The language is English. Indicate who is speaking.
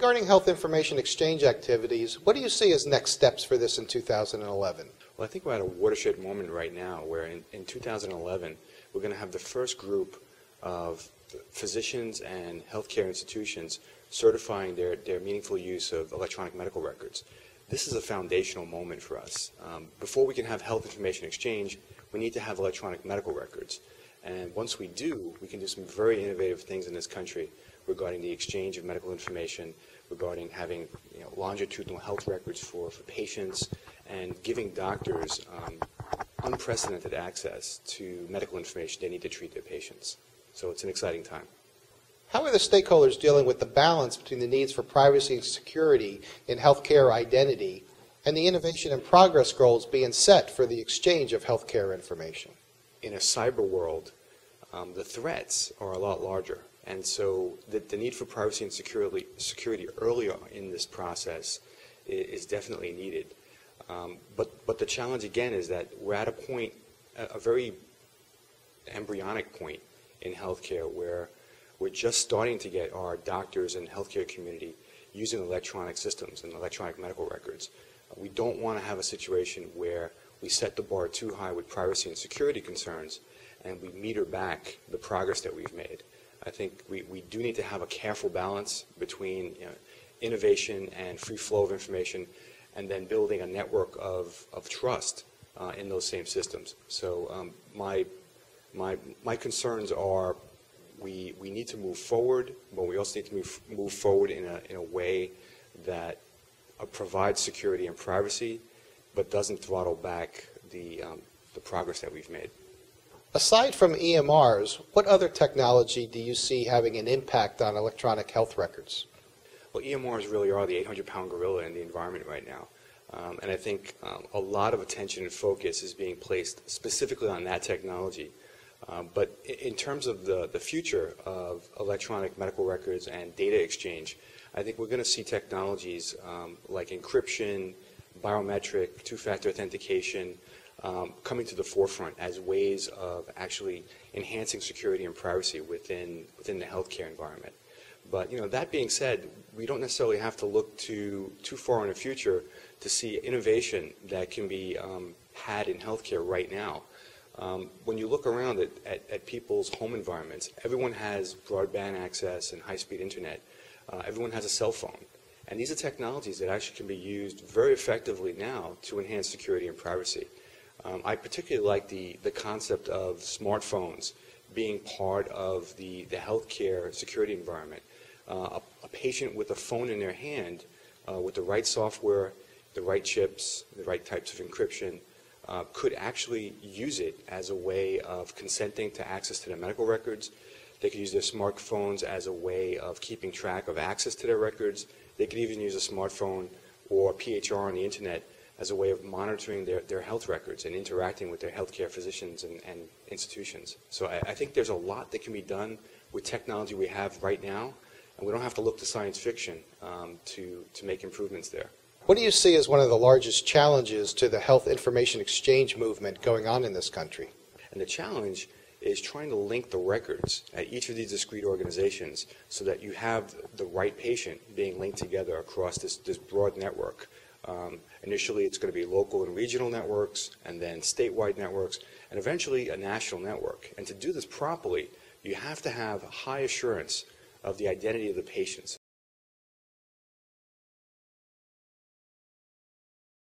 Speaker 1: Regarding health information exchange activities, what do you see as next steps for this in 2011?
Speaker 2: Well, I think we're at a watershed moment right now where in 2011 we're going to have the first group of physicians and healthcare institutions certifying their meaningful use of electronic medical records. This is a foundational moment for us. Before we can have health information exchange, we need to have electronic medical records. And once we do, we can do some very innovative things in this country regarding the exchange of medical information, regarding having longitudinal health records for patients, and giving doctors unprecedented access to medical information they need to treat their patients. So it's an exciting time.
Speaker 1: How are the stakeholders dealing with the balance between the needs for privacy and security in healthcare identity and the innovation and progress goals being set for the exchange of healthcare information?
Speaker 2: In a cyber world, the threats are a lot larger. And so the need for privacy and security earlier in this process is definitely needed. But the challenge again is that we're at a point, a very embryonic point in healthcare where we're just starting to get our doctors and healthcare community using electronic systems and electronic medical records. We don't want to have a situation where we set the bar too high with privacy and security concerns and we meter back the progress that we've made. I think we do need to have a careful balance between innovation and free flow of information and then building a network of trust in those same systems. So my concerns are we need to move forward, but we also need to move forward in a way that provides security and privacy, but doesn't throttle back the progress that we've made.
Speaker 1: Aside from EMRs, what other technology do you see having an impact on electronic health records?
Speaker 2: Well, EMRs really are the 800-pound gorilla in the environment right now. And I think a lot of attention and focus is being placed specifically on that technology. But in terms of the future of electronic medical records and data exchange, I think we're going to see technologies like encryption, biometric, two-factor authentication coming to the forefront as ways of actually enhancing security and privacy within the healthcare environment. But that being said, we don't necessarily have to look too far in the future to see innovation that can be had in healthcare right now. When you look around at people's home environments, everyone has broadband access and high-speed internet. Everyone has a cell phone. And these are technologies that actually can be used very effectively now to enhance security and privacy. I particularly like the concept of smartphones being part of the healthcare security environment. A patient with a phone in their hand with the right software, the right chips, the right types of encryption, could actually use it as a way of consenting to access to their medical records. They could use their smartphones as a way of keeping track of access to their records. They could even use a smartphone or PHR on the internet as a way of monitoring their health records and interacting with their healthcare physicians and institutions. So I think there's a lot that can be done with technology we have right now, and we don't have to look to science fiction to make improvements there.
Speaker 1: What do you see as one of the largest challenges to the health information exchange movement going on in this country?
Speaker 2: And the challenge is trying to link the records at each of these discrete organizations so that you have the right patient being linked together across this broad network. Initially, it's going to be local and regional networks, and then statewide networks, and eventually a national network. And to do this properly, you have to have high assurance of the identity of the patients.